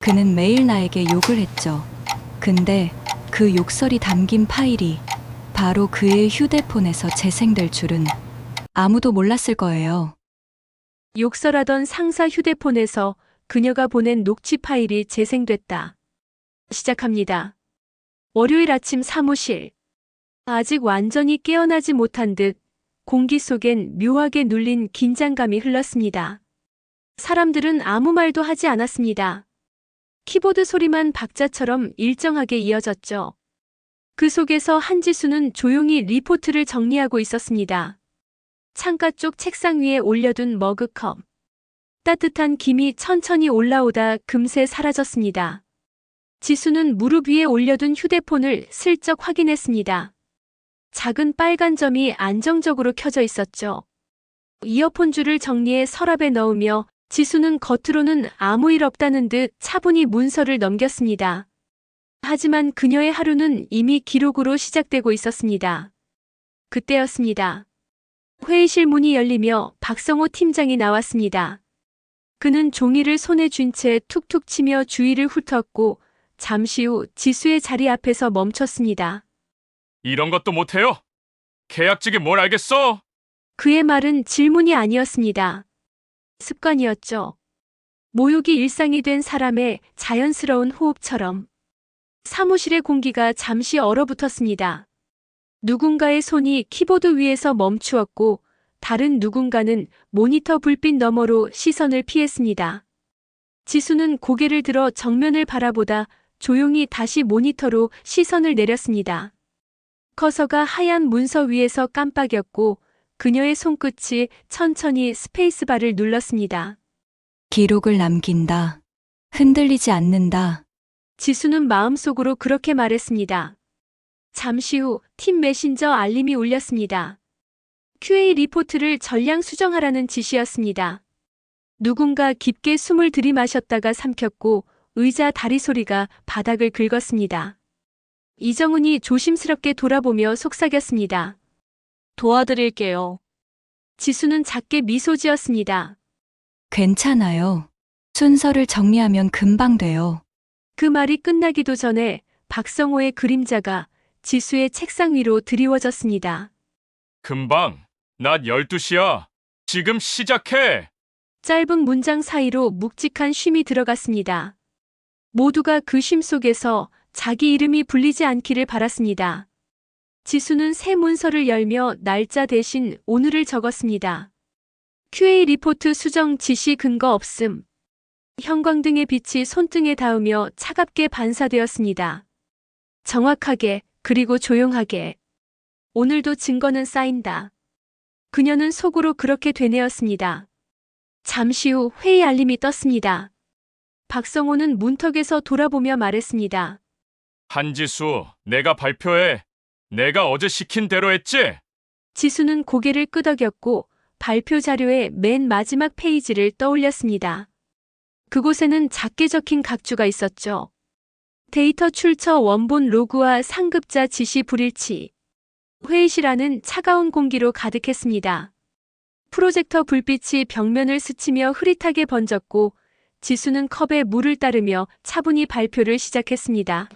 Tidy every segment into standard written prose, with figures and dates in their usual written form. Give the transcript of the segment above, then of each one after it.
그는 매일 나에게 욕을 했죠. 근데 그 욕설이 담긴 파일이 바로 그의 휴대폰에서 재생될 줄은 아무도 몰랐을 거예요. 욕설하던 상사 휴대폰에서 그녀가 보낸 녹취 파일이 재생됐다. 시작합니다. 월요일 아침 사무실. 아직 완전히 깨어나지 못한 듯 공기 속엔 묘하게 눌린 긴장감이 흘렀습니다. 사람들은 아무 말도 하지 않았습니다. 키보드 소리만 박자처럼 일정하게 이어졌죠. 그 속에서 한지수는 조용히 리포트를 정리하고 있었습니다. 창가 쪽 책상 위에 올려둔 머그컵. 따뜻한 김이 천천히 올라오다 금세 사라졌습니다. 지수는 무릎 위에 올려둔 휴대폰을 슬쩍 확인했습니다. 작은 빨간 점이 안정적으로 켜져 있었죠. 이어폰 줄을 정리해 서랍에 넣으며 지수는 겉으로는 아무 일 없다는 듯 차분히 문서를 넘겼습니다. 하지만 그녀의 하루는 이미 기록으로 시작되고 있었습니다. 그때였습니다. 회의실 문이 열리며 박성호 팀장이 나왔습니다. 그는 종이를 손에 쥔 채 툭툭 치며 주위를 훑었고 잠시 후 지수의 자리 앞에서 멈췄습니다. 이런 것도 못해요? 계약직이 뭘 알겠어? 그의 말은 질문이 아니었습니다. 습관이었죠. 모욕이 일상이 된 사람의 자연스러운 호흡처럼. 사무실의 공기가 잠시 얼어붙었습니다. 누군가의 손이 키보드 위에서 멈추었고 다른 누군가는 모니터 불빛 너머로 시선을 피했습니다. 지수는 고개를 들어 정면을 바라보다 조용히 다시 모니터로 시선을 내렸습니다. 커서가 하얀 문서 위에서 깜빡였고 그녀의 손끝이 천천히 스페이스바를 눌렀습니다. 기록을 남긴다. 흔들리지 않는다. 지수는 마음속으로 그렇게 말했습니다. 잠시 후 팀 메신저 알림이 울렸습니다. QA 리포트를 전량 수정하라는 지시였습니다. 누군가 깊게 숨을 들이마셨다가 삼켰고 의자 다리 소리가 바닥을 긁었습니다. 이정은이 조심스럽게 돌아보며 속삭였습니다. 도와드릴게요. 지수는 작게 미소 지었습니다. 괜찮아요. 순서를 정리하면 금방 돼요. 그 말이 끝나기도 전에 박성호의 그림자가 지수의 책상 위로 드리워졌습니다. 금방. 낮 12시야. 지금 시작해. 짧은 문장 사이로 묵직한 쉼이 들어갔습니다. 모두가 그 쉼 속에서 자기 이름이 불리지 않기를 바랐습니다. 지수는 새 문서를 열며 날짜 대신 오늘을 적었습니다. QA 리포트 수정 지시 근거 없음. 형광등의 빛이 손등에 닿으며 차갑게 반사되었습니다. 정확하게 그리고 조용하게. 오늘도 증거는 쌓인다. 그녀는 속으로 그렇게 되뇌었습니다. 잠시 후 회의 알림이 떴습니다. 박성호는 문턱에서 돌아보며 말했습니다. 한지수, 내가 발표해. 내가 어제 시킨 대로 했지? 지수는 고개를 끄덕였고 발표 자료의 맨 마지막 페이지를 떠올렸습니다. 그곳에는 작게 적힌 각주가 있었죠. 데이터 출처 원본 로그와 상급자 지시 불일치. 회의실 안은 차가운 공기로 가득했습니다. 프로젝터 불빛이 벽면을 스치며 흐릿하게 번졌고 지수는 컵에 물을 따르며 차분히 발표를 시작했습니다.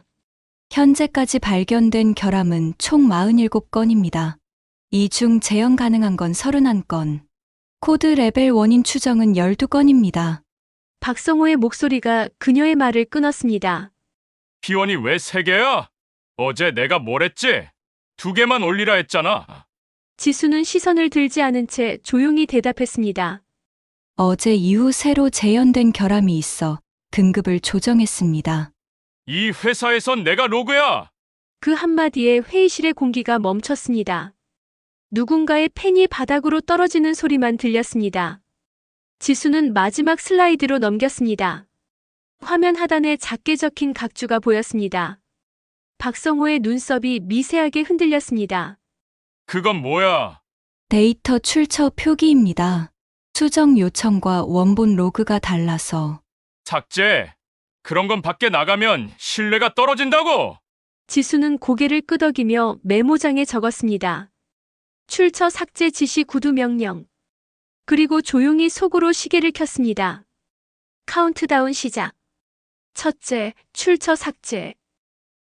현재까지 발견된 결함은 총 47건입니다. 이 중 재현 가능한 건 31건. 코드 레벨 원인 추정은 12건입니다. 박성호의 목소리가 그녀의 말을 끊었습니다. 비원이 왜 3개야? 어제 내가 뭘 했지? 2개만 올리라 했잖아. 지수는 시선을 들지 않은 채 조용히 대답했습니다. 어제 이후 새로 재현된 결함이 있어 등급을 조정했습니다. 이 회사에선 내가 로그야. 그 한마디에 회의실의 공기가 멈췄습니다. 누군가의 펜이 바닥으로 떨어지는 소리만 들렸습니다. 지수는 마지막 슬라이드로 넘겼습니다. 화면 하단에 작게 적힌 각주가 보였습니다. 박성호의 눈썹이 미세하게 흔들렸습니다. 그건 뭐야? 데이터 출처 표기입니다. 수정 요청과 원본 로그가 달라서. 삭제. 그런 건 밖에 나가면 신뢰가 떨어진다고. 지수는 고개를 끄덕이며 메모장에 적었습니다. 출처 삭제 지시 구두 명령. 그리고 조용히 속으로 시계를 켰습니다. 카운트다운 시작. 첫째, 출처 삭제.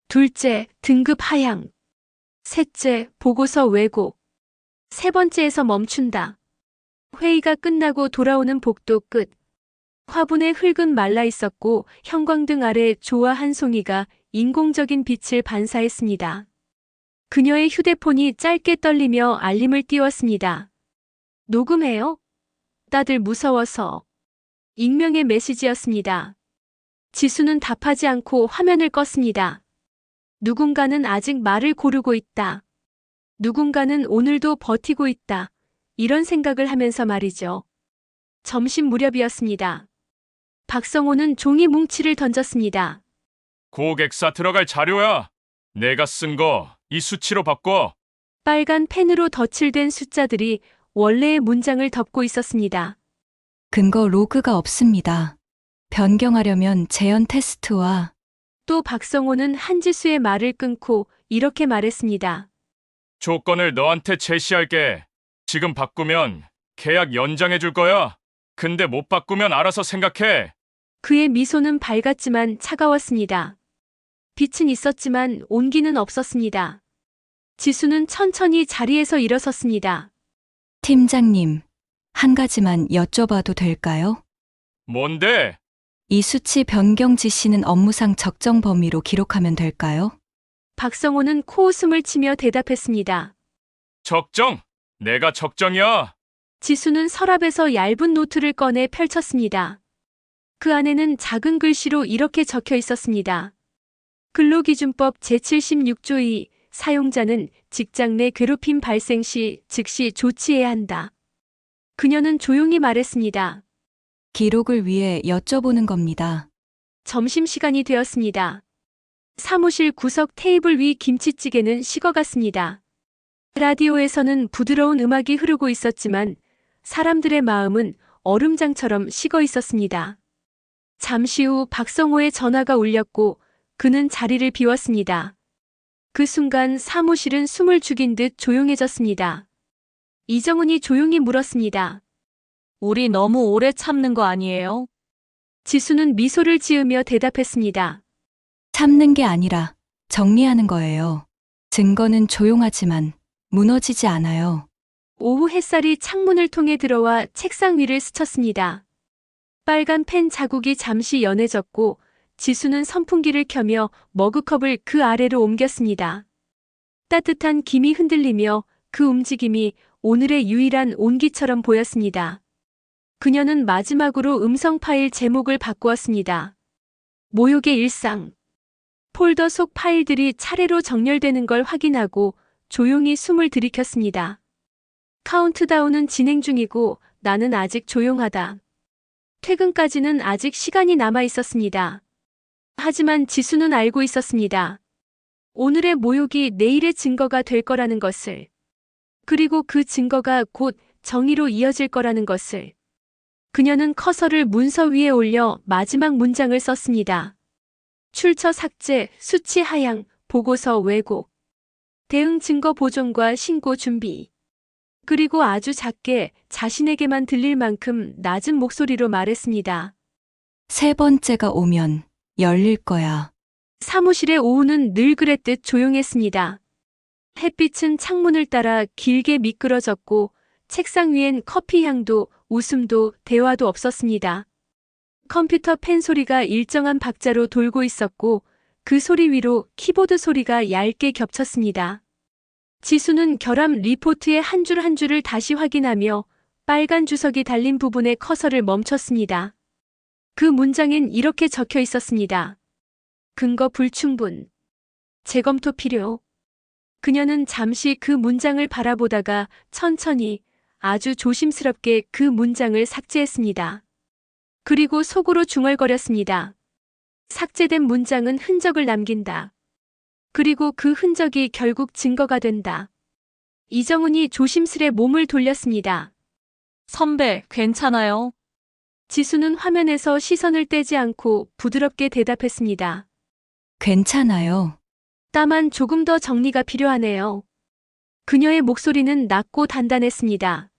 둘째, 등급 하향. 셋째, 보고서 왜곡. 세 번째에서 멈춘다. 회의가 끝나고 돌아오는 복도 끝. 화분에 흙은 말라 있었고 형광등 아래 조화 한 송이가 인공적인 빛을 반사했습니다. 그녀의 휴대폰이 짧게 떨리며 알림을 띄웠습니다. 녹음해요? 다들 무서워서. 익명의 메시지였습니다. 지수는 답하지 않고 화면을 껐습니다. 누군가는 아직 말을 고르고 있다. 누군가는 오늘도 버티고 있다. 이런 생각을 하면서 말이죠. 점심 무렵이었습니다. 박성호는 종이 뭉치를 던졌습니다. 고객사 들어갈 자료야. 내가 쓴 거 이 수치로 바꿔. 빨간 펜으로 덧칠된 숫자들이 원래의 문장을 덮고 있었습니다. 근거 로그가 없습니다. 변경하려면 재현 테스트와 또 박성호는 한지수의 말을 끊고 이렇게 말했습니다. 조건을 너한테 제시할게. 지금 바꾸면 계약 연장해 줄 거야. 근데 못 바꾸면 알아서 생각해. 그의 미소는 밝았지만 차가웠습니다. 빛은 있었지만 온기는 없었습니다. 지수는 천천히 자리에서 일어섰습니다. 팀장님, 한 가지만 여쭤봐도 될까요? 뭔데? 이 수치 변경 지시는 업무상 적정 범위로 기록하면 될까요? 박성호는 코웃음을 치며 대답했습니다. 적정? 내가 적정이야. 지수는 서랍에서 얇은 노트를 꺼내 펼쳤습니다. 그 안에는 작은 글씨로 이렇게 적혀 있었습니다. 근로기준법 제76조 2 사용자는 직장 내 괴롭힘 발생 시 즉시 조치해야 한다. 그녀는 조용히 말했습니다. 기록을 위해 여쭤보는 겁니다. 점심시간이 되었습니다. 사무실 구석 테이블 위 김치찌개는 식어갔습니다. 라디오에서는 부드러운 음악이 흐르고 있었지만 사람들의 마음은 얼음장처럼 식어 있었습니다. 잠시 후 박성호의 전화가 울렸고 그는 자리를 비웠습니다. 그 순간 사무실은 숨을 죽인 듯 조용해졌습니다. 이정은이 조용히 물었습니다. 우리 너무 오래 참는 거 아니에요? 지수는 미소를 지으며 대답했습니다. 참는 게 아니라 정리하는 거예요. 증거는 조용하지만 무너지지 않아요. 오후 햇살이 창문을 통해 들어와 책상 위를 스쳤습니다. 빨간 펜 자국이 잠시 연해졌고 지수는 선풍기를 켜며 머그컵을 그 아래로 옮겼습니다. 따뜻한 김이 흔들리며 그 움직임이 오늘의 유일한 온기처럼 보였습니다. 그녀는 마지막으로 음성 파일 제목을 바꾸었습니다. 모욕의 일상. 폴더 속 파일들이 차례로 정렬되는 걸 확인하고 조용히 숨을 들이켰습니다. 카운트다운은 진행 중이고 나는 아직 조용하다. 퇴근까지는 아직 시간이 남아 있었습니다. 하지만 지수는 알고 있었습니다. 오늘의 모욕이 내일의 증거가 될 거라는 것을. 그리고 그 증거가 곧 정의로 이어질 거라는 것을. 그녀는 커서를 문서 위에 올려 마지막 문장을 썼습니다. 출처 삭제, 수치 하향, 보고서 왜곡. 대응 증거 보존과 신고 준비. 그리고 아주 작게 자신에게만 들릴 만큼 낮은 목소리로 말했습니다. 세 번째가 오면 열릴 거야. 사무실의 오후는 늘 그랬듯 조용했습니다. 햇빛은 창문을 따라 길게 미끄러졌고 책상 위엔 커피 향도 웃음도 대화도 없었습니다. 컴퓨터 펜 소리가 일정한 박자로 돌고 있었고 그 소리 위로 키보드 소리가 얇게 겹쳤습니다. 지수는 결함 리포트의 한 줄 한 줄을 다시 확인하며 빨간 주석이 달린 부분의 커서를 멈췄습니다. 그 문장엔 이렇게 적혀 있었습니다. 근거 불충분. 재검토 필요. 그녀는 잠시 그 문장을 바라보다가 천천히 아주 조심스럽게 그 문장을 삭제했습니다. 그리고 속으로 중얼거렸습니다. 삭제된 문장은 흔적을 남긴다. 그리고 그 흔적이 결국 증거가 된다. 이정은이 조심스레 몸을 돌렸습니다. 선배, 괜찮아요? 지수는 화면에서 시선을 떼지 않고 부드럽게 대답했습니다. 괜찮아요. 다만 조금 더 정리가 필요하네요. 그녀의 목소리는 낮고 단단했습니다.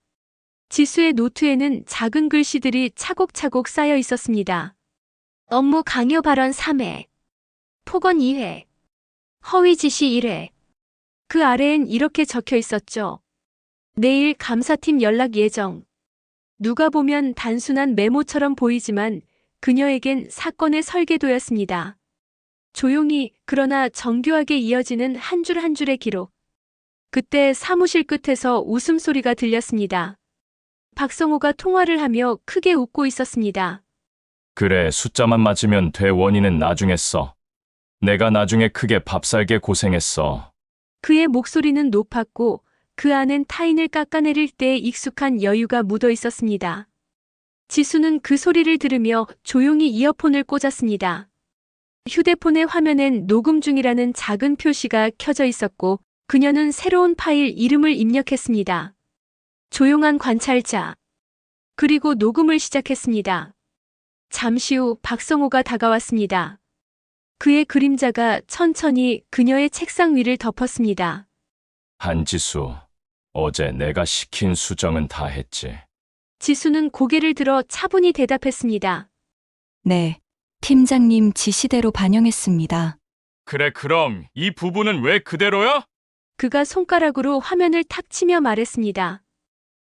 지수의 노트에는 작은 글씨들이 차곡차곡 쌓여 있었습니다. 업무 강요 발언 3회, 폭언 2회, 허위 지시 1회. 그 아래엔 이렇게 적혀 있었죠. 내일 감사팀 연락 예정. 누가 보면 단순한 메모처럼 보이지만 그녀에겐 사건의 설계도였습니다. 조용히 그러나 정교하게 이어지는 한 줄 한 줄의 기록. 그때 사무실 끝에서 웃음소리가 들렸습니다. 박성호가 통화를 하며 크게 웃고 있었습니다. 그래, 숫자만 맞으면 돼. 원인은 나중에 써. 내가 나중에 크게 밥살게 고생했어. 그의 목소리는 높았고 그 안엔 타인을 깎아내릴 때의 익숙한 여유가 묻어 있었습니다. 지수는 그 소리를 들으며 조용히 이어폰을 꽂았습니다. 휴대폰의 화면엔 녹음 중이라는 작은 표시가 켜져 있었고 그녀는 새로운 파일 이름을 입력했습니다. 조용한 관찰자. 그리고 녹음을 시작했습니다. 잠시 후 박성호가 다가왔습니다. 그의 그림자가 천천히 그녀의 책상 위를 덮었습니다. 한지수, 어제 내가 시킨 수정은 다 했지. 지수는 고개를 들어 차분히 대답했습니다. 네, 팀장님 지시대로 반영했습니다. 그래, 그럼 이 부분은 왜 그대로야? 그가 손가락으로 화면을 탁 치며 말했습니다.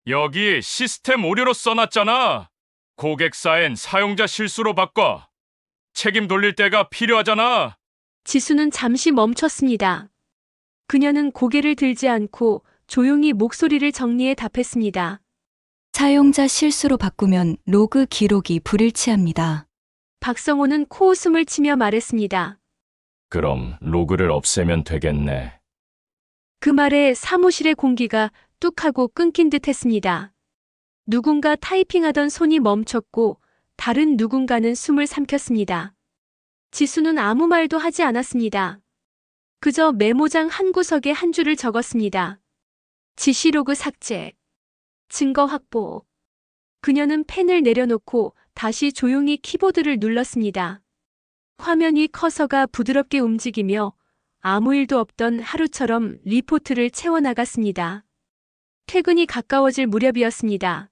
여기 시스템 오류로 써놨잖아. 고객사엔 사용자 실수로 바꿔. 책임 돌릴 때가 필요하잖아. 지수는 잠시 멈췄습니다. 그녀는 고개를 들지 않고 조용히 목소리를 정리해 답했습니다. 사용자 실수로 바꾸면 로그 기록이 불일치합니다. 박성호는 코웃음을 치며 말했습니다. 그럼 로그를 없애면 되겠네. 그 말에 사무실의 공기가 뚝하고 끊긴 듯 했습니다. 누군가 타이핑하던 손이 멈췄고 다른 누군가는 숨을 삼켰습니다. 지수는 아무 말도 하지 않았습니다. 그저 메모장 한 구석에 한 줄을 적었습니다. 지시로그 삭제. 증거 확보. 그녀는 펜을 내려놓고 다시 조용히 키보드를 눌렀습니다. 화면이 커서가 부드럽게 움직이며 아무 일도 없던 하루처럼 리포트를 채워나갔습니다. 퇴근이 가까워질 무렵이었습니다.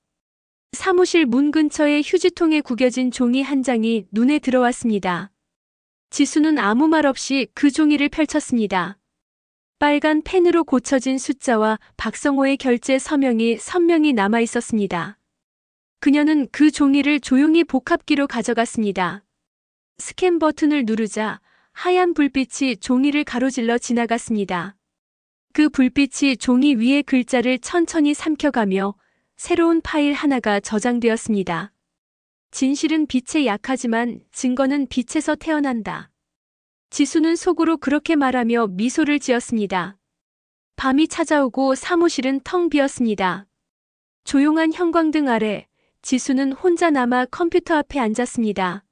사무실 문 근처에 휴지통에 구겨진 종이 한 장이 눈에 들어왔습니다. 지수는 아무 말 없이 그 종이를 펼쳤습니다. 빨간 펜으로 고쳐진 숫자와 박성호의 결제 서명이 선명히 남아 있었습니다. 그녀는 그 종이를 조용히 복합기로 가져갔습니다. 스캔 버튼을 누르자 하얀 불빛이 종이를 가로질러 지나갔습니다. 그 불빛이 종이 위의 글자를 천천히 삼켜가며 새로운 파일 하나가 저장되었습니다. 진실은 빛에 약하지만 증거는 빛에서 태어난다. 지수는 속으로 그렇게 말하며 미소를 지었습니다. 밤이 찾아오고 사무실은 텅 비었습니다. 조용한 형광등 아래 지수는 혼자 남아 컴퓨터 앞에 앉았습니다.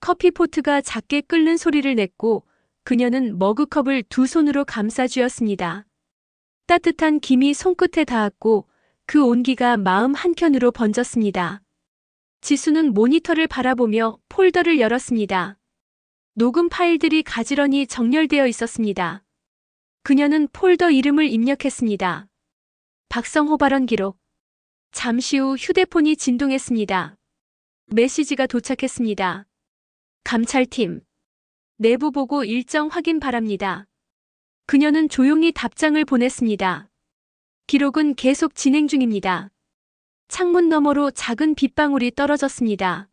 커피포트가 작게 끓는 소리를 냈고 그녀는 머그컵을 두 손으로 감싸 쥐었습니다. 따뜻한 김이 손끝에 닿았고 그 온기가 마음 한켠으로 번졌습니다. 지수는 모니터를 바라보며 폴더를 열었습니다. 녹음 파일들이 가지런히 정렬되어 있었습니다. 그녀는 폴더 이름을 입력했습니다. 박성호 발언 기록. 잠시 후 휴대폰이 진동했습니다. 메시지가 도착했습니다. 감찰팀. 내부 보고 일정 확인 바랍니다. 그녀는 조용히 답장을 보냈습니다. 기록은 계속 진행 중입니다. 창문 너머로 작은 빗방울이 떨어졌습니다.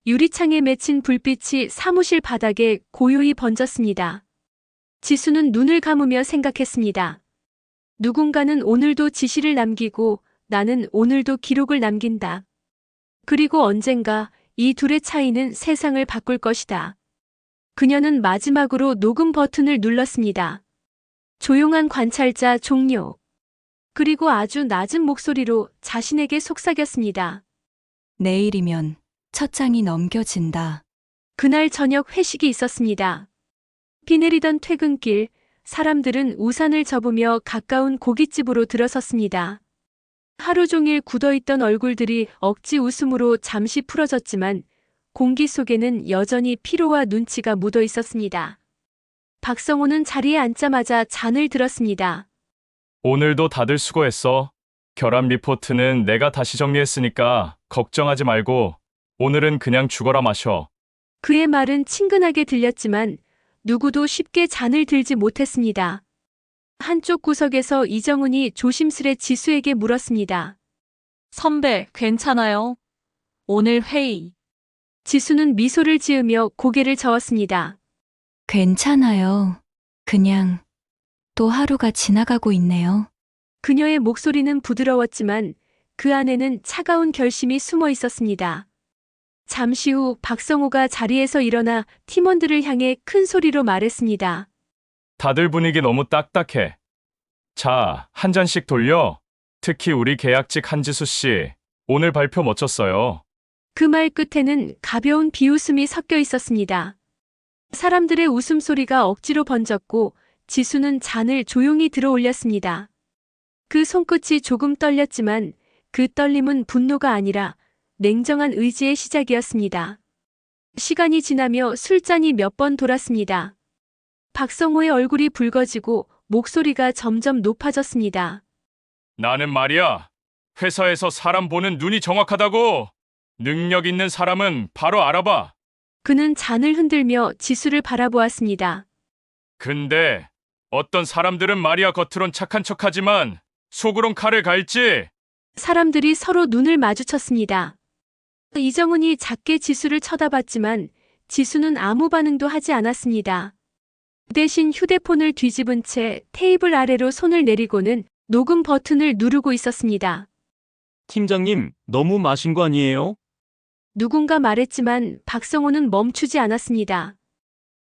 유리창에 맺힌 불빛이 사무실 바닥에 고요히 번졌습니다. 지수는 눈을 감으며 생각했습니다. 누군가는 오늘도 지시를 남기고 나는 오늘도 기록을 남긴다. 그리고 언젠가 이 둘의 차이는 세상을 바꿀 것이다. 그녀는 마지막으로 녹음 버튼을 눌렀습니다. 조용한 관찰자 종료. 그리고 아주 낮은 목소리로 자신에게 속삭였습니다. 내일이면 첫 장이 넘겨진다. 그날 저녁 회식이 있었습니다. 비 내리던 퇴근길, 사람들은 우산을 접으며 가까운 고깃집으로 들어섰습니다. 하루 종일 굳어있던 얼굴들이 억지 웃음으로 잠시 풀어졌지만 공기 속에는 여전히 피로와 눈치가 묻어 있었습니다. 박성호는 자리에 앉자마자 잔을 들었습니다. 오늘도 다들 수고했어. 결합 리포트는 내가 다시 정리했으니까 걱정하지 말고 오늘은 그냥 죽어라 마셔. 그의 말은 친근하게 들렸지만 누구도 쉽게 잔을 들지 못했습니다. 한쪽 구석에서 이정은이 조심스레 지수에게 물었습니다. 선배, 괜찮아요? 오늘 회의. 지수는 미소를 지으며 고개를 저었습니다. 괜찮아요. 그냥 또 하루가 지나가고 있네요. 그녀의 목소리는 부드러웠지만 그 안에는 차가운 결심이 숨어 있었습니다. 잠시 후 박성호가 자리에서 일어나 팀원들을 향해 큰 소리로 말했습니다. 다들 분위기 너무 딱딱해. 자, 한 잔씩 돌려. 특히 우리 계약직 한지수 씨. 오늘 발표 멋졌어요. 그 말 끝에는 가벼운 비웃음이 섞여 있었습니다. 사람들의 웃음소리가 억지로 번졌고 지수는 잔을 조용히 들어 올렸습니다. 그 손끝이 조금 떨렸지만 그 떨림은 분노가 아니라 냉정한 의지의 시작이었습니다. 시간이 지나며 술잔이 몇 번 돌았습니다. 박성호의 얼굴이 붉어지고 목소리가 점점 높아졌습니다. 나는 말이야. 회사에서 사람 보는 눈이 정확하다고. 능력 있는 사람은 바로 알아봐. 그는 잔을 흔들며 지수를 바라보았습니다. 근데 어떤 사람들은 말이야 겉으론 착한 척하지만 속으론 칼을 갈지. 사람들이 서로 눈을 마주쳤습니다. 이정은이 작게 지수를 쳐다봤지만 지수는 아무 반응도 하지 않았습니다. 대신 휴대폰을 뒤집은 채 테이블 아래로 손을 내리고는 녹음 버튼을 누르고 있었습니다. 팀장님, 너무 마신 거 아니에요? 누군가 말했지만 박성호는 멈추지 않았습니다.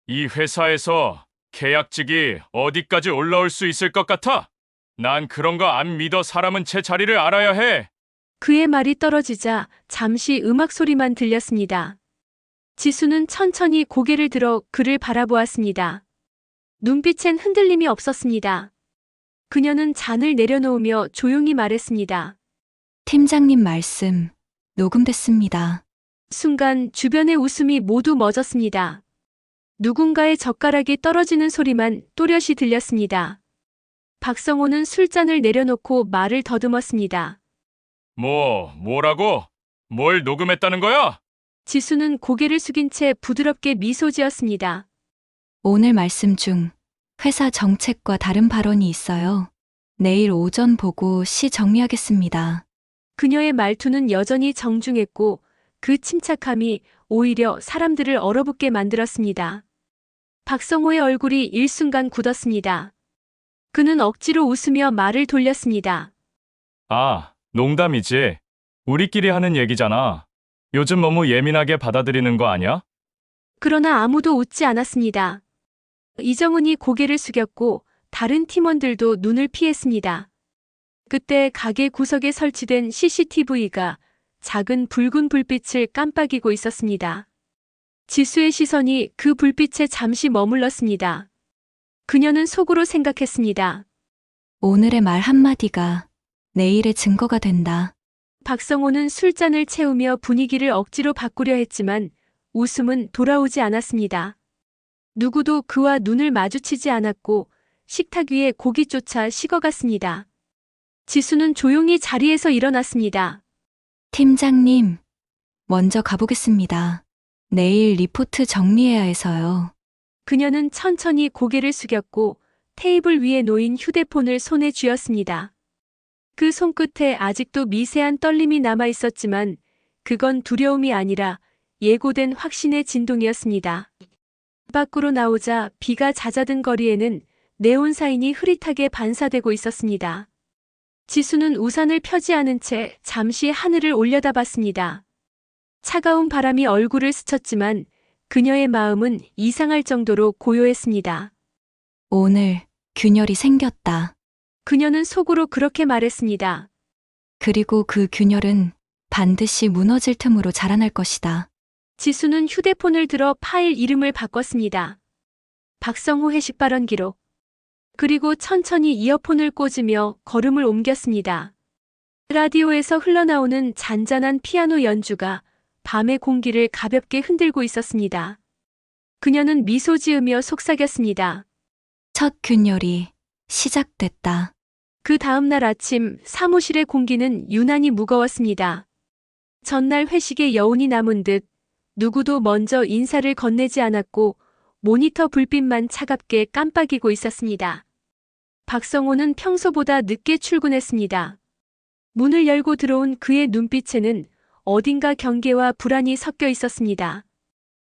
이 회사에서 계약직이 어디까지 올라올 수 있을 것 같아? 난 그런 거 안 믿어. 사람은 제 자리를 알아야 해. 그의 말이 떨어지자 잠시 음악 소리만 들렸습니다. 지수는 천천히 고개를 들어 그를 바라보았습니다. 눈빛엔 흔들림이 없었습니다. 그녀는 잔을 내려놓으며 조용히 말했습니다. 팀장님 말씀 녹음됐습니다. 순간 주변의 웃음이 모두 멎었습니다. 누군가의 젓가락이 떨어지는 소리만 또렷이 들렸습니다. 박성호는 술잔을 내려놓고 말을 더듬었습니다. 뭐라고? 뭘 녹음했다는 거야? 지수는 고개를 숙인 채 부드럽게 미소 지었습니다. 오늘 말씀 중 회사 정책과 다른 발언이 있어요. 내일 오전 보고 시 정리하겠습니다. 그녀의 말투는 여전히 정중했고 그 침착함이 오히려 사람들을 얼어붙게 만들었습니다. 박성호의 얼굴이 일순간 굳었습니다. 그는 억지로 웃으며 말을 돌렸습니다. 아, 농담이지. 우리끼리 하는 얘기잖아. 요즘 너무 예민하게 받아들이는 거 아니야? 그러나 아무도 웃지 않았습니다. 이정은이 고개를 숙였고 다른 팀원들도 눈을 피했습니다. 그때 가게 구석에 설치된 CCTV가 작은 붉은 불빛을 깜빡이고 있었습니다. 지수의 시선이 그 불빛에 잠시 머물렀습니다. 그녀는 속으로 생각했습니다. 오늘의 말 한마디가 내일의 증거가 된다. 박성호는 술잔을 채우며 분위기를 억지로 바꾸려 했지만 웃음은 돌아오지 않았습니다. 누구도 그와 눈을 마주치지 않았고 식탁 위에 고기조차 식어갔습니다. 지수는 조용히 자리에서 일어났습니다. 팀장님, 먼저 가보겠습니다. 내일 리포트 정리해야 해서요. 그녀는 천천히 고개를 숙였고 테이블 위에 놓인 휴대폰을 손에 쥐었습니다. 그 손끝에 아직도 미세한 떨림이 남아 있었지만 그건 두려움이 아니라 예고된 확신의 진동이었습니다. 밖으로 나오자 비가 잦아든 거리에는 네온 사인이 흐릿하게 반사되고 있었습니다. 지수는 우산을 펴지 않은 채 잠시 하늘을 올려다봤습니다. 차가운 바람이 얼굴을 스쳤지만 그녀의 마음은 이상할 정도로 고요했습니다. 오늘 균열이 생겼다. 그녀는 속으로 그렇게 말했습니다. 그리고 그 균열은 반드시 무너질 틈으로 자라날 것이다. 지수는 휴대폰을 들어 파일 이름을 바꿨습니다. 박성호 회식 발언 기록. 그리고 천천히 이어폰을 꽂으며 걸음을 옮겼습니다. 라디오에서 흘러나오는 잔잔한 피아노 연주가 밤의 공기를 가볍게 흔들고 있었습니다. 그녀는 미소 지으며 속삭였습니다. 첫 균열이 시작됐다. 그 다음 날 아침 사무실의 공기는 유난히 무거웠습니다. 전날 회식의 여운이 남은 듯 누구도 먼저 인사를 건네지 않았고 모니터 불빛만 차갑게 깜빡이고 있었습니다. 박성호는 평소보다 늦게 출근했습니다. 문을 열고 들어온 그의 눈빛에는 어딘가 경계와 불안이 섞여 있었습니다.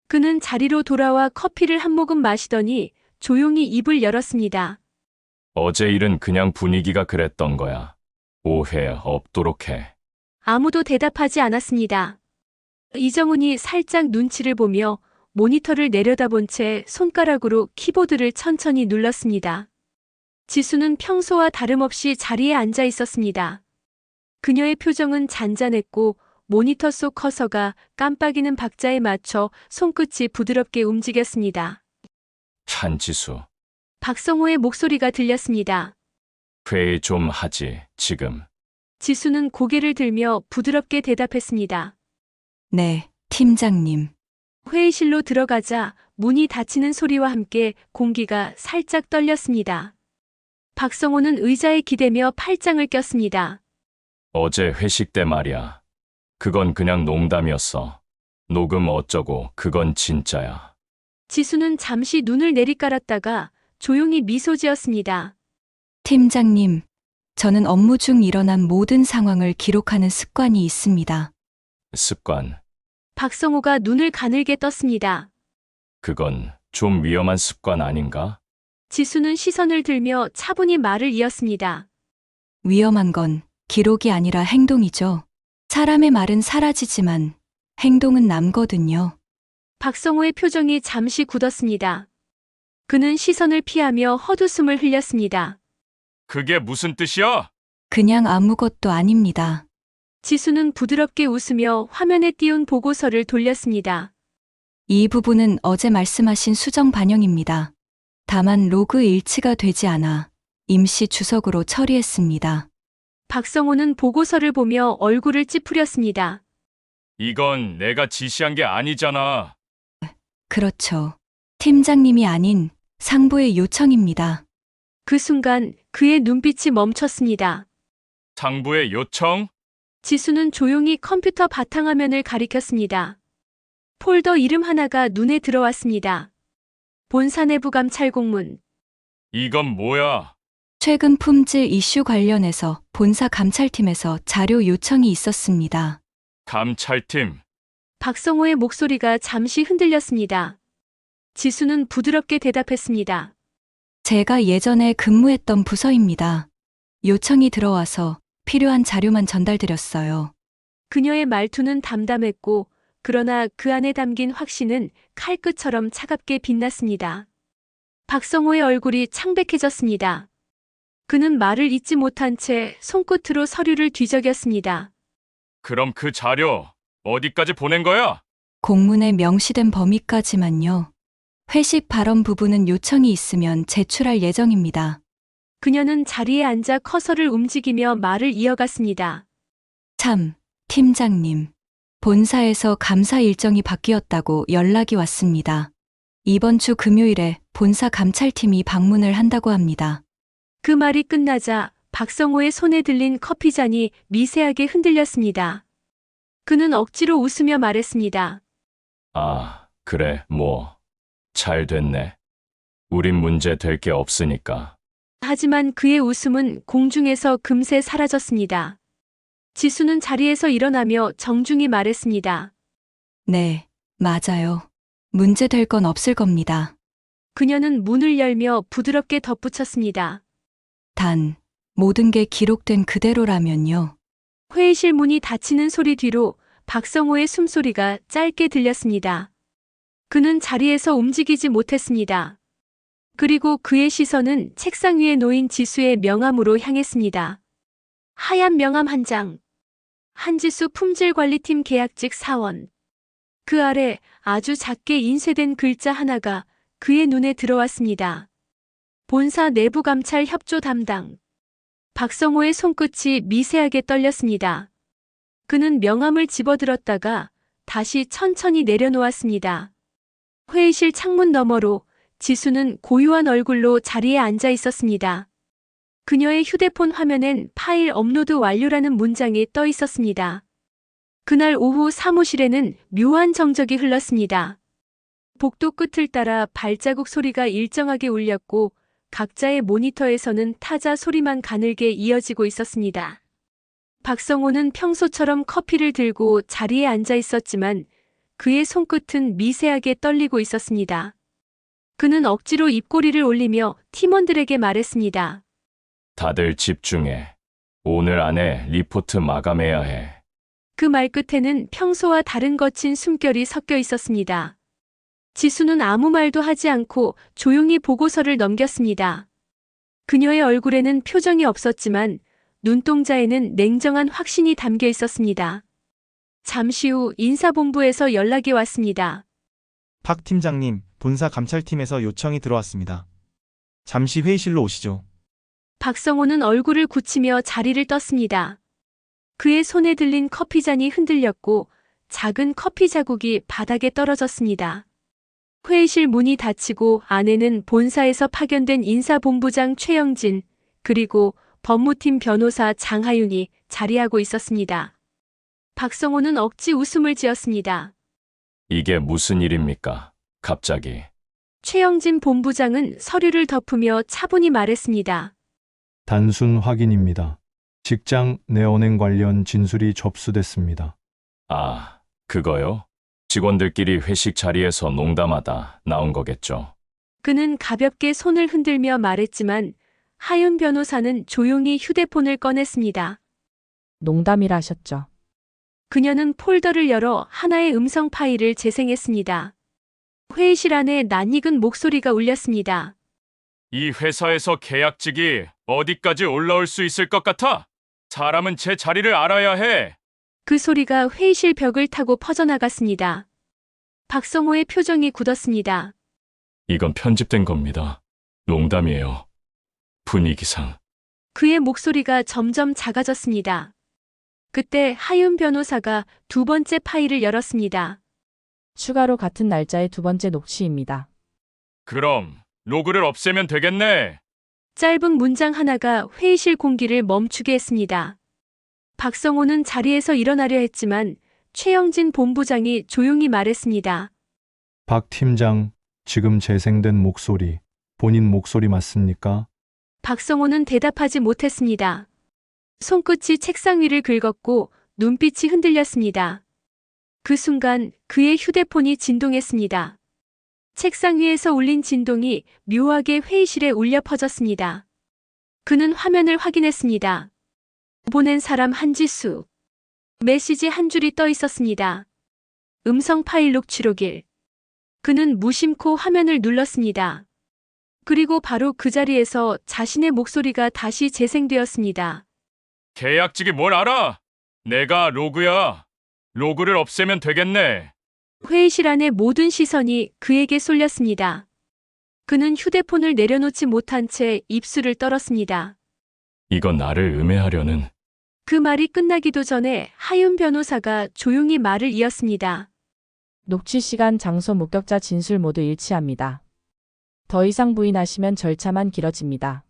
그는 자리로 돌아와 커피를 한 모금 마시더니 조용히 입을 열었습니다. 어제 일은 그냥 분위기가 그랬던 거야. 오해 없도록 해. 아무도 대답하지 않았습니다. 이정훈이 살짝 눈치를 보며 모니터를 내려다본 채 손가락으로 키보드를 천천히 눌렀습니다. 지수는 평소와 다름없이 자리에 앉아 있었습니다. 그녀의 표정은 잔잔했고 모니터 속 커서가 깜빡이는 박자에 맞춰 손끝이 부드럽게 움직였습니다. 한지수, 박성호의 목소리가 들렸습니다. 회의 좀 하지, 지금. 지수는 고개를 들며 부드럽게 대답했습니다. 네, 팀장님. 회의실로 들어가자 문이 닫히는 소리와 함께 공기가 살짝 떨렸습니다. 박성호는 의자에 기대며 팔짱을 꼈습니다. 어제 회식 때 말이야. 그건 그냥 농담이었어. 녹음 어쩌고 그건 진짜야. 지수는 잠시 눈을 내리깔았다가 조용히 미소 지었습니다. 팀장님, 저는 업무 중 일어난 모든 상황을 기록하는 습관이 있습니다. 습관. 박성호가 눈을 가늘게 떴습니다. 그건 좀 위험한 습관 아닌가? 지수는 시선을 들며 차분히 말을 이었습니다. 위험한 건 기록이 아니라 행동이죠. 사람의 말은 사라지지만 행동은 남거든요. 박성호의 표정이 잠시 굳었습니다. 그는 시선을 피하며 헛웃음을 흘렸습니다. 그게 무슨 뜻이야? 그냥 아무것도 아닙니다. 지수는 부드럽게 웃으며 화면에 띄운 보고서를 돌렸습니다. 이 부분은 어제 말씀하신 수정 반영입니다. 다만 로그 일치가 되지 않아 임시 주석으로 처리했습니다. 박성호는 보고서를 보며 얼굴을 찌푸렸습니다. 이건 내가 지시한 게 아니잖아. 그렇죠. 팀장님이 아닌 상부의 요청입니다. 그 순간 그의 눈빛이 멈췄습니다. 상부의 요청? 지수는 조용히 컴퓨터 바탕화면을 가리켰습니다. 폴더 이름 하나가 눈에 들어왔습니다. 본사 내부 감찰 공문. 이건 뭐야? 최근 품질 이슈 관련해서 본사 감찰팀에서 자료 요청이 있었습니다. 감찰팀. 박성호의 목소리가 잠시 흔들렸습니다. 지수는 부드럽게 대답했습니다. 제가 예전에 근무했던 부서입니다. 요청이 들어와서 필요한 자료만 전달드렸어요. 그녀의 말투는 담담했고 그러나 그 안에 담긴 확신은 칼끝처럼 차갑게 빛났습니다. 박성호의 얼굴이 창백해졌습니다. 그는 말을 잇지 못한 채 손끝으로 서류를 뒤적였습니다. 그럼 그 자료 어디까지 보낸 거야? 공문에 명시된 범위까지만요. 회식 발언 부분은 요청이 있으면 제출할 예정입니다. 그녀는 자리에 앉아 커서를 움직이며 말을 이어갔습니다. 참, 팀장님. 본사에서 감사 일정이 바뀌었다고 연락이 왔습니다. 이번 주 금요일에 본사 감찰팀이 방문을 한다고 합니다. 그 말이 끝나자 박성호의 손에 들린 커피잔이 미세하게 흔들렸습니다. 그는 억지로 웃으며 말했습니다. 아, 그래, 뭐. 잘 됐네. 우린 문제 될 게 없으니까. 하지만 그의 웃음은 공중에서 금세 사라졌습니다. 지수는 자리에서 일어나며 정중히 말했습니다. 네, 맞아요. 문제 될 건 없을 겁니다. 그녀는 문을 열며 부드럽게 덧붙였습니다. 단, 모든 게 기록된 그대로라면요. 회의실 문이 닫히는 소리 뒤로 박성호의 숨소리가 짧게 들렸습니다. 그는 자리에서 움직이지 못했습니다. 그리고 그의 시선은 책상 위에 놓인 지수의 명함으로 향했습니다. 하얀 명함 한 장. 한지수 품질관리팀 계약직 사원. 그 아래 아주 작게 인쇄된 글자 하나가 그의 눈에 들어왔습니다. 본사 내부감찰 협조 담당. 박성호의 손끝이 미세하게 떨렸습니다. 그는 명함을 집어들었다가 다시 천천히 내려놓았습니다. 회의실 창문 너머로 지수는 고요한 얼굴로 자리에 앉아 있었습니다. 그녀의 휴대폰 화면엔 파일 업로드 완료라는 문장이 떠 있었습니다. 그날 오후 사무실에는 묘한 정적이 흘렀습니다. 복도 끝을 따라 발자국 소리가 일정하게 울렸고 각자의 모니터에서는 타자 소리만 가늘게 이어지고 있었습니다. 박성호는 평소처럼 커피를 들고 자리에 앉아 있었지만 그의 손끝은 미세하게 떨리고 있었습니다. 그는 억지로 입꼬리를 올리며 팀원들에게 말했습니다. 다들 집중해. 오늘 안에 리포트 마감해야 해. 그 말 끝에는 평소와 다른 거친 숨결이 섞여 있었습니다. 지수는 아무 말도 하지 않고 조용히 보고서를 넘겼습니다. 그녀의 얼굴에는 표정이 없었지만 눈동자에는 냉정한 확신이 담겨 있었습니다. 잠시 후 인사본부에서 연락이 왔습니다. 박 팀장님, 본사 감찰팀에서 요청이 들어왔습니다. 잠시 회의실로 오시죠. 박성호는 얼굴을 굳히며 자리를 떴습니다. 그의 손에 들린 커피잔이 흔들렸고 작은 커피 자국이 바닥에 떨어졌습니다. 회의실 문이 닫히고 안에는 본사에서 파견된 인사본부장 최영진, 그리고 법무팀 변호사 장하윤이 자리하고 있었습니다. 박성호는 억지 웃음을 지었습니다. 이게 무슨 일입니까? 갑자기. 최영진 본부장은 서류를 덮으며 차분히 말했습니다. 단순 확인입니다. 직장 내 언행 관련 진술이 접수됐습니다. 아, 그거요? 직원들끼리 회식 자리에서 농담하다 나온 거겠죠. 그는 가볍게 손을 흔들며 말했지만 하윤 변호사는 조용히 휴대폰을 꺼냈습니다. 농담이라 하셨죠. 그녀는 폴더를 열어 하나의 음성 파일을 재생했습니다. 회의실 안에 낯익은 목소리가 울렸습니다. 이 회사에서 계약직이 어디까지 올라올 수 있을 것 같아? 사람은 제 자리를 알아야 해. 그 소리가 회의실 벽을 타고 퍼져나갔습니다. 박성호의 표정이 굳었습니다. 이건 편집된 겁니다. 농담이에요. 분위기상. 그의 목소리가 점점 작아졌습니다. 그때 하윤 변호사가 두 번째 파일을 열었습니다. 추가로 같은 날짜의 두 번째 녹취입니다. 그럼 로그를 없애면 되겠네. 짧은 문장 하나가 회의실 공기를 멈추게 했습니다. 박성호는 자리에서 일어나려 했지만 최영진 본부장이 조용히 말했습니다. 박 팀장, 지금 재생된 목소리, 본인 목소리 맞습니까? 박성호는 대답하지 못했습니다. 손끝이 책상 위를 긁었고 눈빛이 흔들렸습니다. 그 순간 그의 휴대폰이 진동했습니다. 책상 위에서 울린 진동이 묘하게 회의실에 울려 퍼졌습니다. 그는 화면을 확인했습니다. 보낸 사람 한지수. 메시지 한 줄이 떠 있었습니다. 음성 파일 녹취록일. 그는 무심코 화면을 눌렀습니다. 그리고 바로 그 자리에서 자신의 목소리가 다시 재생되었습니다. 계약직이 뭘 알아? 내가 로그야. 로그를 없애면 되겠네. 회의실 안의 모든 시선이 그에게 쏠렸습니다. 그는 휴대폰을 내려놓지 못한 채 입술을 떨었습니다. 이건 나를 음해하려는. 그 말이 끝나기도 전에 하윤 변호사가 조용히 말을 이었습니다. 녹취 시간, 장소, 목격자 진술 모두 일치합니다. 더 이상 부인하시면 절차만 길어집니다.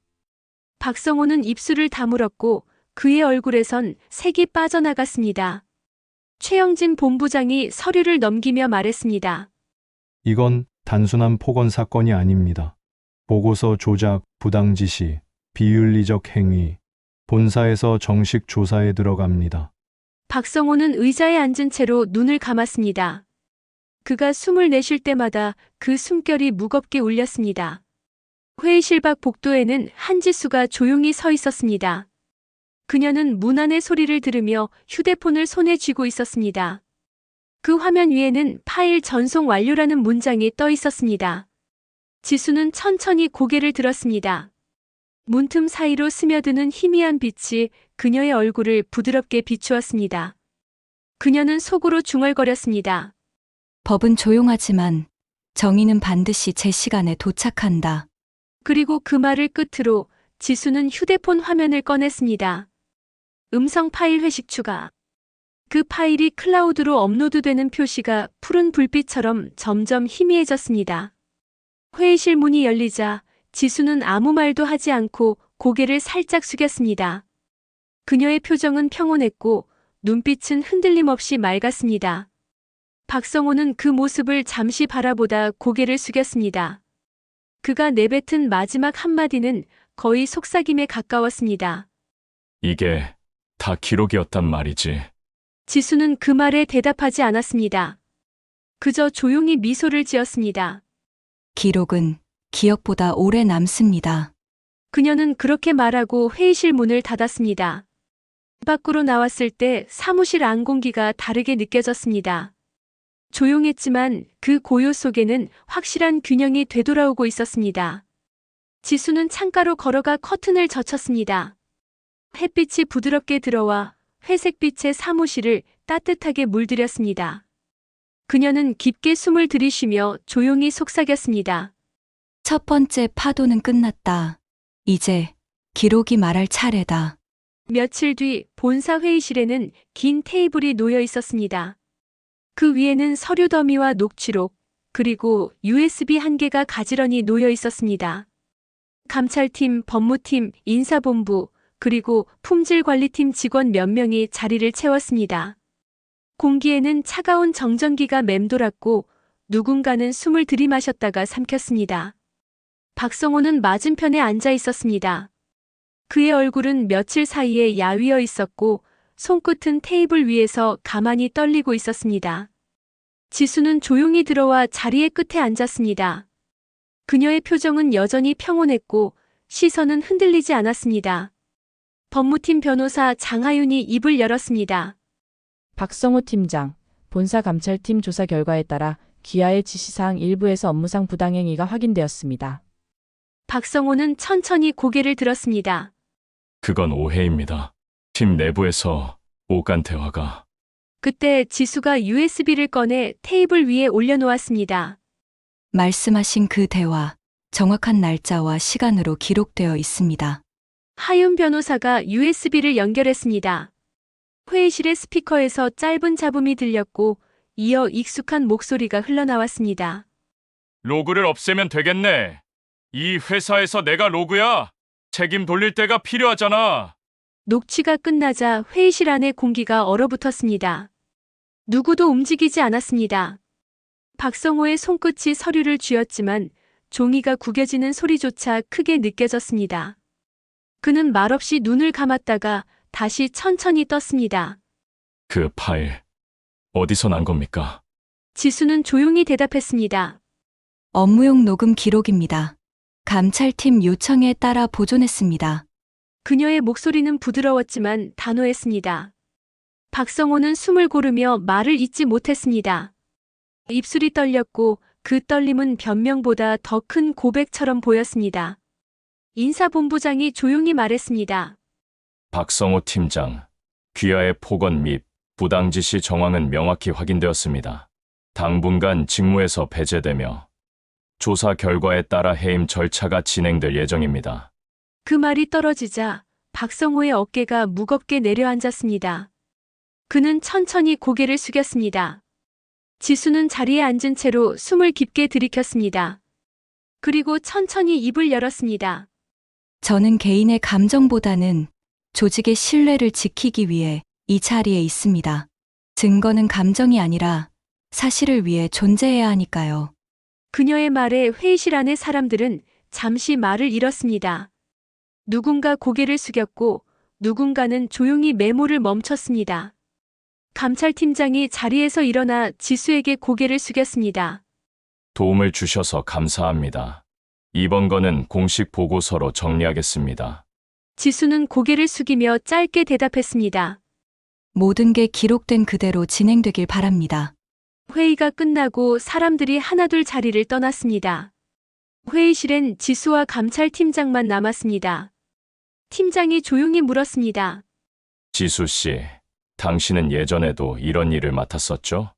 박성호는 입술을 다물었고 그의 얼굴에선 색이 빠져나갔습니다. 최영진 본부장이 서류를 넘기며 말했습니다. 이건 단순한 폭언 사건이 아닙니다. 보고서 조작, 부당 지시, 비윤리적 행위, 본사에서 정식 조사에 들어갑니다. 박성호는 의자에 앉은 채로 눈을 감았습니다. 그가 숨을 내쉴 때마다 그 숨결이 무겁게 울렸습니다. 회의실 밖 복도에는 한지수가 조용히 서 있었습니다. 그녀는 문 안의 소리를 들으며 휴대폰을 손에 쥐고 있었습니다. 그 화면 위에는 파일 전송 완료라는 문장이 떠 있었습니다. 지수는 천천히 고개를 들었습니다. 문틈 사이로 스며드는 희미한 빛이 그녀의 얼굴을 부드럽게 비추었습니다. 그녀는 속으로 중얼거렸습니다. 법은 조용하지만 정의는 반드시 제 시간에 도착한다. 그리고 그 말을 끝으로 지수는 휴대폰 화면을 꺼냈습니다. 음성 파일 회식 추가. 그 파일이 클라우드로 업로드되는 표시가 푸른 불빛처럼 점점 희미해졌습니다. 회의실 문이 열리자 지수는 아무 말도 하지 않고 고개를 살짝 숙였습니다. 그녀의 표정은 평온했고 눈빛은 흔들림 없이 맑았습니다. 박성호는 그 모습을 잠시 바라보다 고개를 숙였습니다. 그가 내뱉은 마지막 한마디는 거의 속삭임에 가까웠습니다. 이게 다 기록이었단 말이지. 지수는 그 말에 대답하지 않았습니다. 그저 조용히 미소를 지었습니다. 기록은 기억보다 오래 남습니다. 그녀는 그렇게 말하고 회의실 문을 닫았습니다. 밖으로 나왔을 때 사무실 안 공기가 다르게 느껴졌습니다. 조용했지만 그 고요 속에는 확실한 균형이 되돌아오고 있었습니다. 지수는 창가로 걸어가 커튼을 젖혔습니다. 햇빛이 부드럽게 들어와 회색빛의 사무실을 따뜻하게 물들였습니다. 그녀는 깊게 숨을 들이쉬며 조용히 속삭였습니다. 첫 번째 파도는 끝났다. 이제 기록이 말할 차례다. 며칠 뒤 본사 회의실에는 긴 테이블이 놓여 있었습니다. 그 위에는 서류 더미와 녹취록, 그리고 USB 한 개가 가지런히 놓여 있었습니다. 감찰팀, 법무팀, 인사본부, 그리고 품질관리팀 직원 몇 명이 자리를 채웠습니다. 공기에는 차가운 정전기가 맴돌았고 누군가는 숨을 들이마셨다가 삼켰습니다. 박성호는 맞은편에 앉아 있었습니다. 그의 얼굴은 며칠 사이에 야위어 있었고 손끝은 테이블 위에서 가만히 떨리고 있었습니다. 지수는 조용히 들어와 자리의 끝에 앉았습니다. 그녀의 표정은 여전히 평온했고 시선은 흔들리지 않았습니다. 법무팀 변호사 장하윤이 입을 열었습니다. 박성호 팀장, 본사 감찰팀 조사 결과에 따라 기아의 지시사항 일부에서 업무상 부당행위가 확인되었습니다. 박성호는 천천히 고개를 들었습니다. 그건 오해입니다. 팀 내부에서 오간 대화가. 그때 지수가 USB를 꺼내 테이블 위에 올려놓았습니다. 말씀하신 그 대화, 정확한 날짜와 시간으로 기록되어 있습니다. 하윤 변호사가 USB를 연결했습니다. 회의실의 스피커에서 짧은 잡음이 들렸고 이어 익숙한 목소리가 흘러나왔습니다. 로그를 없애면 되겠네. 이 회사에서 내가 로그야. 책임 돌릴 때가 필요하잖아. 녹취가 끝나자 회의실 안의 공기가 얼어붙었습니다. 누구도 움직이지 않았습니다. 박성호의 손끝이 서류를 쥐었지만 종이가 구겨지는 소리조차 크게 느껴졌습니다. 그는 말없이 눈을 감았다가 다시 천천히 떴습니다. 그 파일 어디서 난 겁니까? 지수는 조용히 대답했습니다. 업무용 녹음 기록입니다. 감찰팀 요청에 따라 보존했습니다. 그녀의 목소리는 부드러웠지만 단호했습니다. 박성호는 숨을 고르며 말을 잇지 못했습니다. 입술이 떨렸고 그 떨림은 변명보다 더 큰 고백처럼 보였습니다. 인사본부장이 조용히 말했습니다. 박성호 팀장, 귀하의 폭언 및 부당 지시 정황은 명확히 확인되었습니다. 당분간 직무에서 배제되며 조사 결과에 따라 해임 절차가 진행될 예정입니다. 그 말이 떨어지자 박성호의 어깨가 무겁게 내려앉았습니다. 그는 천천히 고개를 숙였습니다. 지수는 자리에 앉은 채로 숨을 깊게 들이켰습니다. 그리고 천천히 입을 열었습니다. 저는 개인의 감정보다는 조직의 신뢰를 지키기 위해 이 자리에 있습니다. 증거는 감정이 아니라 사실을 위해 존재해야 하니까요. 그녀의 말에 회의실 안의 사람들은 잠시 말을 잃었습니다. 누군가 고개를 숙였고 누군가는 조용히 메모를 멈췄습니다. 감찰팀장이 자리에서 일어나 지수에게 고개를 숙였습니다. 도움을 주셔서 감사합니다. 이번 건은 공식 보고서로 정리하겠습니다. 지수는 고개를 숙이며 짧게 대답했습니다. 모든 게 기록된 그대로 진행되길 바랍니다. 회의가 끝나고 사람들이 하나둘 자리를 떠났습니다. 회의실엔 지수와 감찰팀장만 남았습니다. 팀장이 조용히 물었습니다. 지수 씨, 당신은 예전에도 이런 일을 맡았었죠?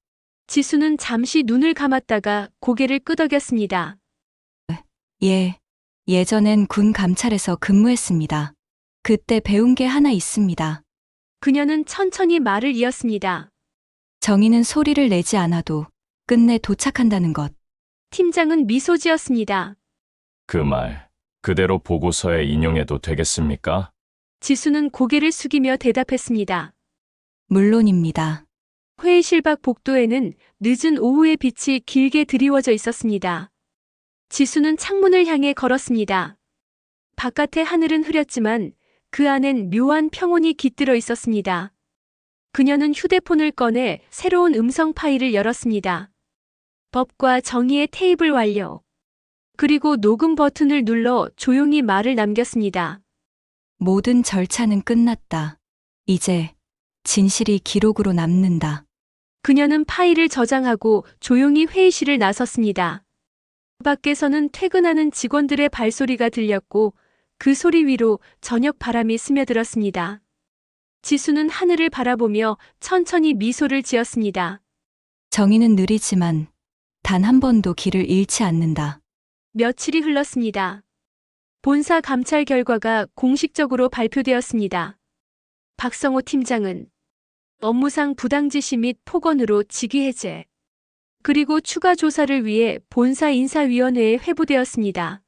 지수는 잠시 눈을 감았다가 고개를 끄덕였습니다. 예, 예전엔 군 감찰에서 근무했습니다. 그때 배운 게 하나 있습니다. 그녀는 천천히 말을 이었습니다. 정의는 소리를 내지 않아도 끝내 도착한다는 것. 팀장은 미소 지었습니다. 그 말 그대로 보고서에 인용해도 되겠습니까? 지수는 고개를 숙이며 대답했습니다. 물론입니다. 회의실 밖 복도에는 늦은 오후의 빛이 길게 드리워져 있었습니다. 지수는 창문을 향해 걸었습니다. 바깥의 하늘은 흐렸지만 그 안엔 묘한 평온이 깃들어 있었습니다. 그녀는 휴대폰을 꺼내 새로운 음성 파일을 열었습니다. 법과 정의의 테이블 완료. 그리고 녹음 버튼을 눌러 조용히 말을 남겼습니다. 모든 절차는 끝났다. 이제 진실이 기록으로 남는다. 그녀는 파일을 저장하고 조용히 회의실을 나섰습니다. 밖에서는 퇴근하는 직원들의 발소리가 들렸고 그 소리 위로 저녁 바람이 스며들었습니다. 지수는 하늘을 바라보며 천천히 미소를 지었습니다. 정의는 느리지만 단 한 번도 길을 잃지 않는다. 며칠이 흘렀습니다. 본사 감찰 결과가 공식적으로 발표되었습니다. 박성호 팀장은 업무상 부당 지시 및 폭언으로 직위 해제, 그리고 추가 조사를 위해 본사 인사위원회에 회부되었습니다.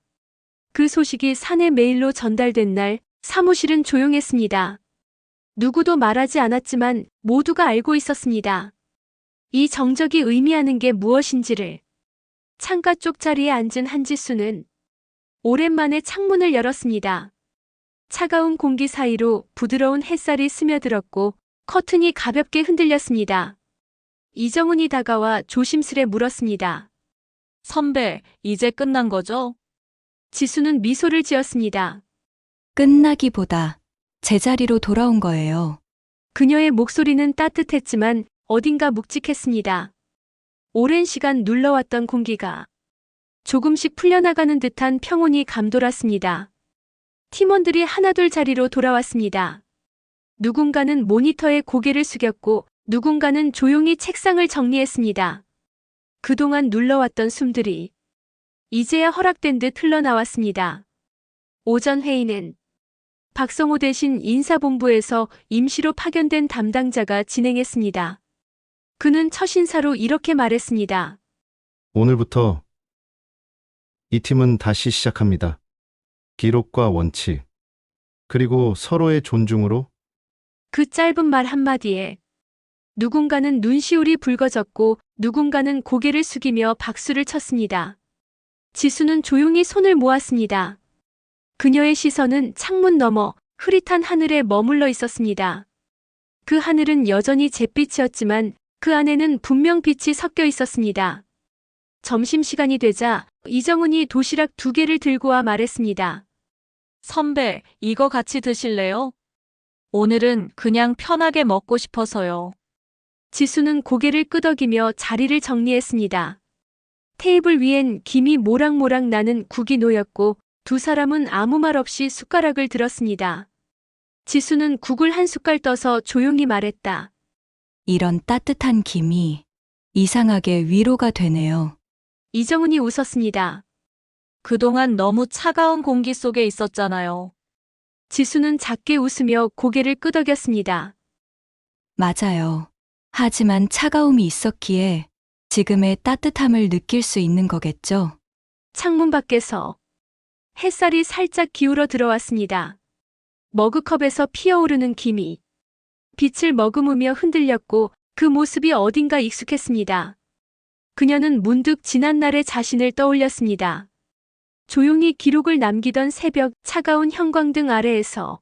그 소식이 사내 메일로 전달된 날 사무실은 조용했습니다. 누구도 말하지 않았지만 모두가 알고 있었습니다. 이 정적이 의미하는 게 무엇인지를. 창가 쪽 자리에 앉은 한지수는 오랜만에 창문을 열었습니다. 차가운 공기 사이로 부드러운 햇살이 스며들었고 커튼이 가볍게 흔들렸습니다. 이정은이 다가와 조심스레 물었습니다. 선배, 이제 끝난 거죠? 지수는 미소를 지었습니다. 끝나기보다 제자리로 돌아온 거예요. 그녀의 목소리는 따뜻했지만 어딘가 묵직했습니다. 오랜 시간 눌러왔던 공기가 조금씩 풀려나가는 듯한 평온이 감돌았습니다. 팀원들이 하나둘 자리로 돌아왔습니다. 누군가는 모니터에 고개를 숙였고 누군가는 조용히 책상을 정리했습니다. 그동안 눌러왔던 숨들이 이제야 허락된 듯 흘러나왔습니다. 오전 회의는 박성호 대신 인사본부에서 임시로 파견된 담당자가 진행했습니다. 그는 첫 인사로 이렇게 말했습니다. 오늘부터 이 팀은 다시 시작합니다. 기록과 원칙, 그리고 서로의 존중으로. 그 짧은 말 한마디에 누군가는 눈시울이 붉어졌고 누군가는 고개를 숙이며 박수를 쳤습니다. 지수는 조용히 손을 모았습니다. 그녀의 시선은 창문 너머 흐릿한 하늘에 머물러 있었습니다. 그 하늘은 여전히 잿빛이었지만 그 안에는 분명 빛이 섞여 있었습니다. 점심시간이 되자 이정은이 도시락 2개를 들고 와 말했습니다. 선배, 이거 같이 드실래요? 오늘은 그냥 편하게 먹고 싶어서요. 지수는 고개를 끄덕이며 자리를 정리했습니다. 테이블 위엔 김이 모락모락 나는 국이 놓였고 두 사람은 아무 말 없이 숟가락을 들었습니다. 지수는 국을 한 숟갈 떠서 조용히 말했다. 이런 따뜻한 김이 이상하게 위로가 되네요. 이정은이 웃었습니다. 그동안 너무 차가운 공기 속에 있었잖아요. 지수는 작게 웃으며 고개를 끄덕였습니다. 맞아요. 하지만 차가움이 있었기에 지금의 따뜻함을 느낄 수 있는 거겠죠? 창문 밖에서 햇살이 살짝 기울어 들어왔습니다. 머그컵에서 피어오르는 김이 빛을 머금으며 흔들렸고 그 모습이 어딘가 익숙했습니다. 그녀는 문득 지난날의 자신을 떠올렸습니다. 조용히 기록을 남기던 새벽 차가운 형광등 아래에서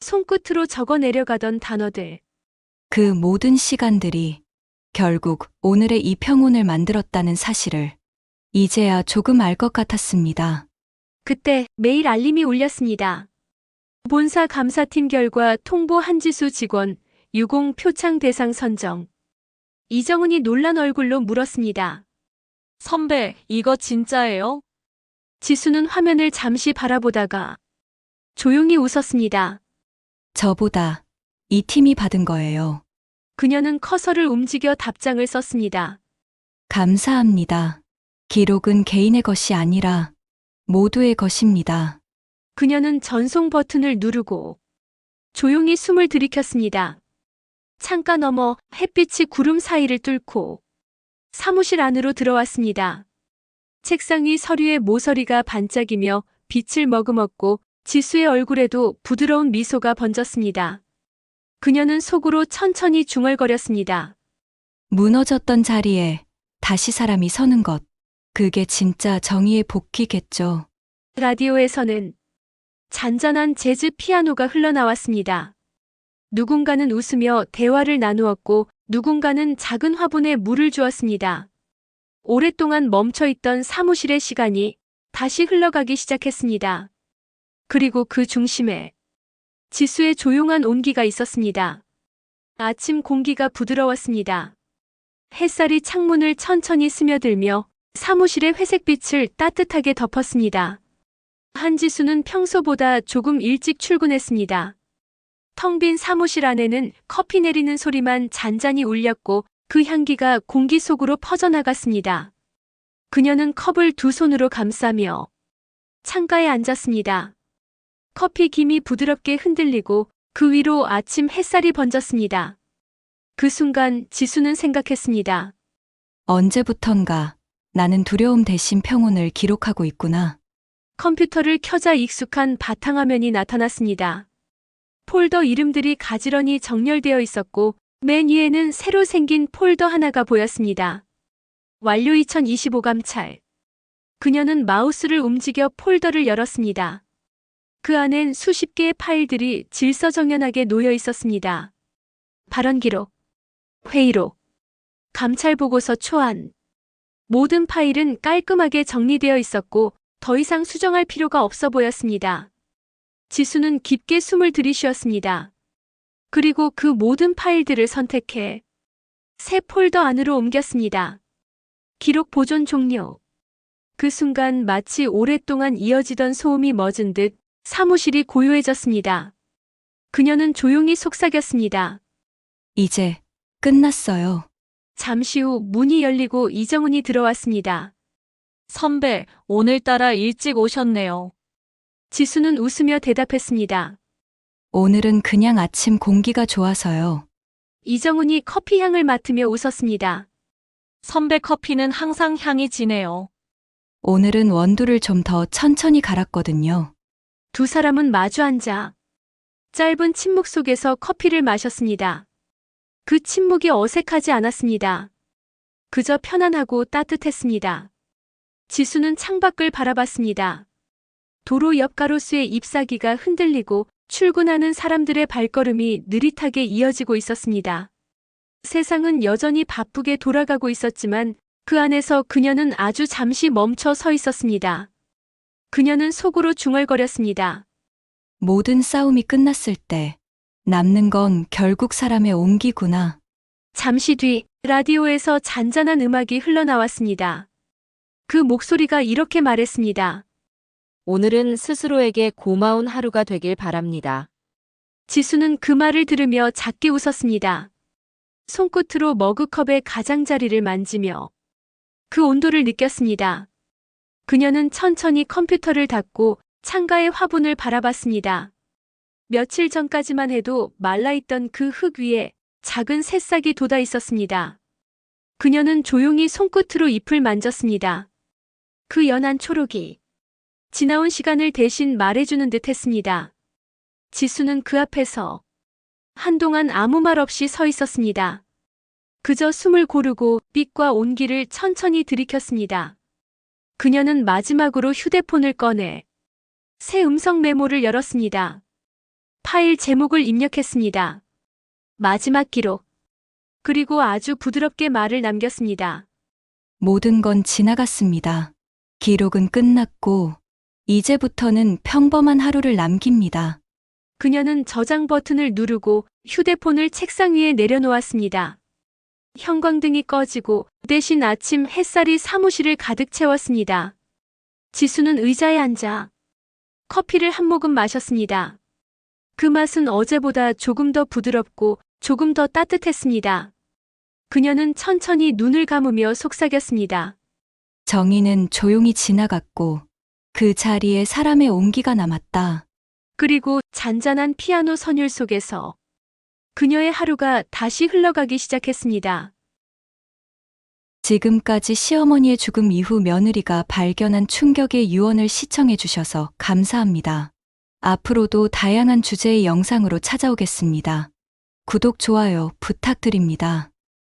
손끝으로 적어 내려가던 단어들. 그 모든 시간들이 결국 오늘의 이 평온을 만들었다는 사실을 이제야 조금 알 것 같았습니다. 그때 메일 알림이 울렸습니다. 본사 감사팀 결과 통보 한지수 직원 유공 표창 대상 선정. 이정은이 놀란 얼굴로 물었습니다. 선배, 이거 진짜예요? 지수는 화면을 잠시 바라보다가 조용히 웃었습니다. 저보다 이 팀이 받은 거예요. 그녀는 커서를 움직여 답장을 썼습니다. 감사합니다. 기록은 개인의 것이 아니라 모두의 것입니다. 그녀는 전송 버튼을 누르고 조용히 숨을 들이켰습니다. 창가 너머 햇빛이 구름 사이를 뚫고 사무실 안으로 들어왔습니다. 책상 위 서류의 모서리가 반짝이며 빛을 머금었고 지수의 얼굴에도 부드러운 미소가 번졌습니다. 그녀는 속으로 천천히 중얼거렸습니다. 무너졌던 자리에 다시 사람이 서는 것. 그게 진짜 정의의 복귀겠죠. 라디오에서는 잔잔한 재즈 피아노가 흘러나왔습니다. 누군가는 웃으며 대화를 나누었고 누군가는 작은 화분에 물을 주었습니다. 오랫동안 멈춰있던 사무실의 시간이 다시 흘러가기 시작했습니다. 그리고 그 중심에 지수의 조용한 온기가 있었습니다. 아침 공기가 부드러웠습니다. 햇살이 창문을 천천히 스며들며 사무실의 회색빛을 따뜻하게 덮었습니다. 한지수는 평소보다 조금 일찍 출근했습니다. 텅 빈 사무실 안에는 커피 내리는 소리만 잔잔히 울렸고 그 향기가 공기 속으로 퍼져나갔습니다. 그녀는 컵을 두 손으로 감싸며 창가에 앉았습니다. 커피 김이 부드럽게 흔들리고 그 위로 아침 햇살이 번졌습니다. 그 순간 지수는 생각했습니다. 언제부턴가 나는 두려움 대신 평온을 기록하고 있구나. 컴퓨터를 켜자 익숙한 바탕화면이 나타났습니다. 폴더 이름들이 가지런히 정렬되어 있었고 맨 위에는 새로 생긴 폴더 하나가 보였습니다. 완료 2025 감찰. 그녀는 마우스를 움직여 폴더를 열었습니다. 그 안엔 수십 개의 파일들이 질서정연하게 놓여 있었습니다. 발언 기록, 회의록, 감찰 보고서 초안. 모든 파일은 깔끔하게 정리되어 있었고 더 이상 수정할 필요가 없어 보였습니다. 지수는 깊게 숨을 들이쉬었습니다. 그리고 그 모든 파일들을 선택해 새 폴더 안으로 옮겼습니다. 기록 보존 종료. 그 순간 마치 오랫동안 이어지던 소음이 멎은 듯 사무실이 고요해졌습니다. 그녀는 조용히 속삭였습니다. 이제 끝났어요. 잠시 후 문이 열리고 이정은이 들어왔습니다. 선배, 오늘따라 일찍 오셨네요. 지수는 웃으며 대답했습니다. 오늘은 그냥 아침 공기가 좋아서요. 이정은이 커피 향을 맡으며 웃었습니다. 선배 커피는 항상 향이 진해요. 오늘은 원두를 좀 더 천천히 갈았거든요. 두 사람은 마주 앉아 짧은 침묵 속에서 커피를 마셨습니다. 그 침묵이 어색하지 않았습니다. 그저 편안하고 따뜻했습니다. 지수는 창밖을 바라봤습니다. 도로 옆 가로수의 잎사귀가 흔들리고 출근하는 사람들의 발걸음이 느릿하게 이어지고 있었습니다. 세상은 여전히 바쁘게 돌아가고 있었지만 그 안에서 그녀는 아주 잠시 멈춰 서 있었습니다. 그녀는 속으로 중얼거렸습니다. 모든 싸움이 끝났을 때 남는 건 결국 사람의 온기구나. 잠시 뒤 라디오에서 잔잔한 음악이 흘러나왔습니다. 그 목소리가 이렇게 말했습니다. 오늘은 스스로에게 고마운 하루가 되길 바랍니다. 지수는 그 말을 들으며 작게 웃었습니다. 손끝으로 머그컵의 가장자리를 만지며 그 온도를 느꼈습니다. 그녀는 천천히 컴퓨터를 닫고 창가의 화분을 바라봤습니다. 며칠 전까지만 해도 말라있던 그 흙 위에 작은 새싹이 돋아 있었습니다. 그녀는 조용히 손끝으로 잎을 만졌습니다. 그 연한 초록이 지나온 시간을 대신 말해주는 듯 했습니다. 지수는 그 앞에서 한동안 아무 말 없이 서 있었습니다. 그저 숨을 고르고 빛과 온기를 천천히 들이켰습니다. 그녀는 마지막으로 휴대폰을 꺼내 새 음성 메모를 열었습니다. 파일 제목을 입력했습니다. 마지막 기록. 그리고 아주 부드럽게 말을 남겼습니다. 모든 건 지나갔습니다. 기록은 끝났고 이제부터는 평범한 하루를 남깁니다. 그녀는 저장 버튼을 누르고 휴대폰을 책상 위에 내려놓았습니다. 형광등이 꺼지고 대신 아침 햇살이 사무실을 가득 채웠습니다. 지수는 의자에 앉아 커피를 한 모금 마셨습니다. 그 맛은 어제보다 조금 더 부드럽고 조금 더 따뜻했습니다. 그녀는 천천히 눈을 감으며 속삭였습니다. 정의는 조용히 지나갔고 그 자리에 사람의 온기가 남았다. 그리고 잔잔한 피아노 선율 속에서 그녀의 하루가 다시 흘러가기 시작했습니다. 지금까지 시어머니의 죽음 이후 며느리가 발견한 충격의 유언을 시청해 주셔서 감사합니다. 앞으로도 다양한 주제의 영상으로 찾아오겠습니다. 구독, 좋아요 부탁드립니다.